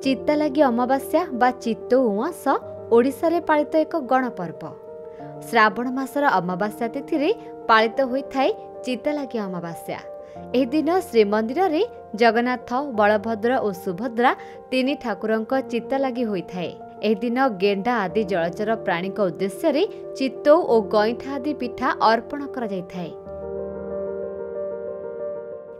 चित्तालागी अमावास्या बा चित्तौ उआस ओडिशा रे पालित एक गणपर्व। श्रावण मासर अमावास्या तिथि पालित होइथाय चित्तालागी अमावास्या। एही दिन श्रीमंदिर रे जगन्नाथ, बलभद्र और सुभद्रा तीन ठाकुरंक चित्तालागी होइथाय। एही दिन गेंडा आदि जलचर प्राणी उद्देश्य रे चित्तौ और गईठा आदि पिठा अर्पण करा जायथाय।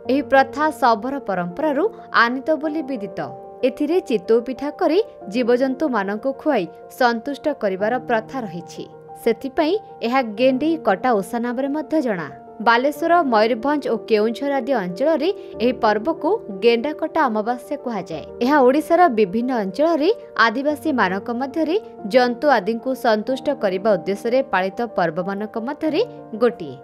एही प्रथा सबर परंपरारु आनित बोली विदित। एथिरे चित्तौ पिठा करी जीवजंतु माननको खुआई संतुष्ट करिवार प्रथा रहिछि। सेथिपई एहा गेंडी कटा ओषा नामरे मध्य जणा। बालेश्वर, मयूरभंज और केउंझर आदि अंचल रे एही पर्व को गेंडा कटा अमावास्या कहा जाए। एहा ओडिशार विभिन्न अंचल रे आदिवासी मानक मध्य रे जंतु आदि को संतुष्ट करिबा उद्देश्य रे पालित पर्व मानक मध्य रे गोटिए।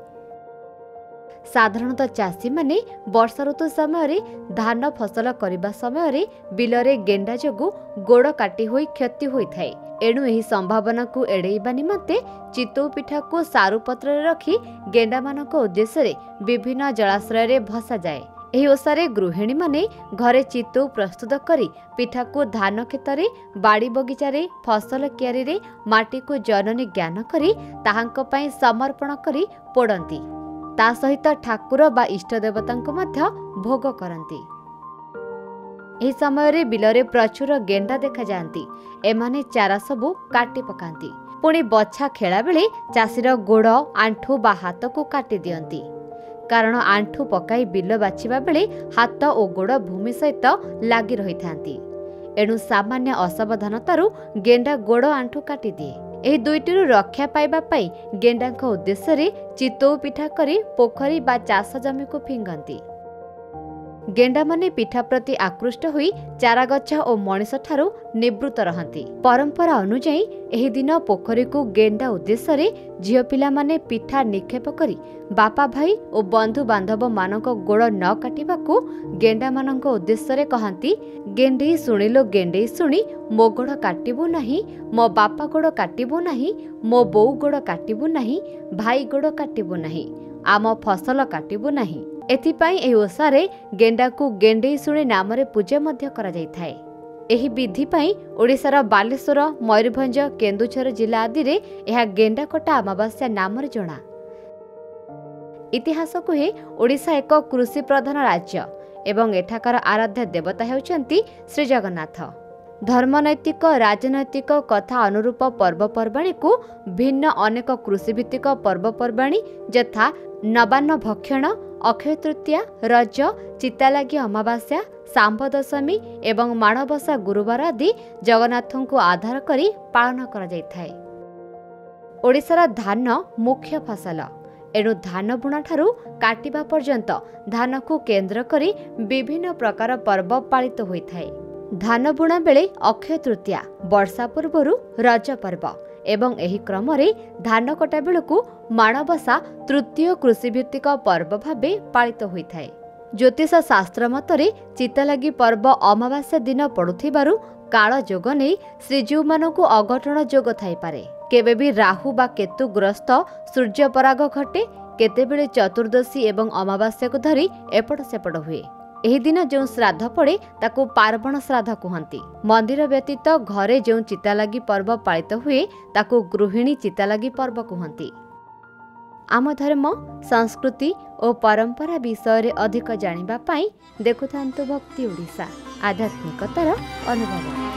साधारणतः चाषी माने वर्षा ऋतु समय धान फसल करने समय बिलरे गेंडा जोगु गोड़ काटी होई क्षति होइथाय। एणु एही संभावना को एड़ेइबा निमंते चित्तौ पिठा को सारू पत्र रे रखी गेंडा मानक उद्देश्य रे विभिन्न जलाशय रे भसा जाए। एही ओसारे गृहिणी माने घरे चित्तौ प्रस्तुत करी पिठा को धान खेत रे, बाड़ी बगीचा रे, फसल क्यारी रे माटी को जननी ज्ञान करी ताहांक पई समर्पण करी पोड़ंती। ता सहित ठाकुर बा इष्ट देवतांको मध्य भोग करंती। एही समय बिलरे प्रचुर गेंडा देखा जाती। एमाने चारा सबु काटी पकांती। पुणी बछा खेला बेले चाषीर गोड़, आंठू बा हाथ को काटी दियंती। कारण आंठू पकाई बिल बाछिबा बेले हाथ और गोड़ भूमि सहित लागी रही थांती। एणु सामान्य असावधानतारू गेंडा गोड़, आंठू काटी दिए। एही दुईटिरु रक्षा पाइबा पाई गेंडांक उद्देश्य रे चित्तौ पिठा करी पोखरी बा चाष जमी को फिंगंती। गेंडा माने पिठा प्रति आकृष्ट होई चारा गछ और मनीष ठारू निवृत्त रहंती। परंपरा अनुसार एही दिन पोखरी को गेंडा उद्देश्य रे झियो पिला माने पिठा निक्षेप करी बापा भाई और बंधु बांधव मानक गोड़ न काटिबा को गेंडा मानक उद्देश्य रे कहंती। गेंडे सुनिलो गेंडे सुनी मो गोड़ काटिबु नाही, मो बापा गोड़ काटिबु नाही, मो बोऊ गोड़ काटिबु नाही, भाई गोड़ काटिबु नाही, आम फसल काटिबु नाही। एथिपाई एही ओसारे गेंडा को गेंडे शुणी नाम रे पूजा मध्य करा जायथाय। एही विधि पाई ओडिशार बालेश्वर, मयूरभंज, केन्दुझर जिला आदि रे एहा गेंडा कटा अमावास्या नाम रे जणा। इतिहास कहे ओडिशा एक कृषि प्रधान राज्य एवं एठाकार आराध्य देवता हेउचंती श्री जगन्नाथ। धर्मनैतिक, राजनैतिक कथा अनुरूप पर्वपर्वाणी को भिन्न अनेक कृषिभित्तिक पर्वपर्वाणी यथा नवान्न भक्षण, अक्षय तृतीया, रज, चित्तालागी अमावास्या, सांब दशमी एवं माणबसा गुरुवार आदि जगन्नाथ को आधार करी पालन करा जायथाय। ओडिशार धान मुख्य फसल। एणु धान बुणा ठारू काटिबा पर्यंत धान को केंद्र करी विभिन्न प्रकार पर्व पालित होइथाय। धान बुणा बेले अक्षय तृतीया, वर्षा पूर्वरु रज पर्व एवं एही क्रम रे धान कटा बेलू माणबसा तृतीय कृषिभित्तिक पर्व भावे पालित होइथाय। ज्योतिष शास्त्र मतरे चित्तालागी पर्व अमावास्या दिन पड़ुथिबारु काल जोग नै श्रीजीव मानकु अघटन जोग थाई पारे। केबे भी राहु बा केतु ग्रस्त सूर्य पराग घटे, केतेबेले चतुर्दशी एवं अमावास्या को धरी एपट सेपट हुए। एही दिन जो श्राद्ध पड़े ताकू पार्वण श्राद्ध कहंती। मंदिर व्यतीत घरे जो चित्तालागी पर्व पालित हुए ताकू गृहिणी चित्तालागी पर्व कहंती। आम धर्म, संस्कृति और परंपरा विषय रे अधिक जानिबा पाई देखुथांतु भक्ति ओडिशा, आध्यात्मिकतार अनुभव।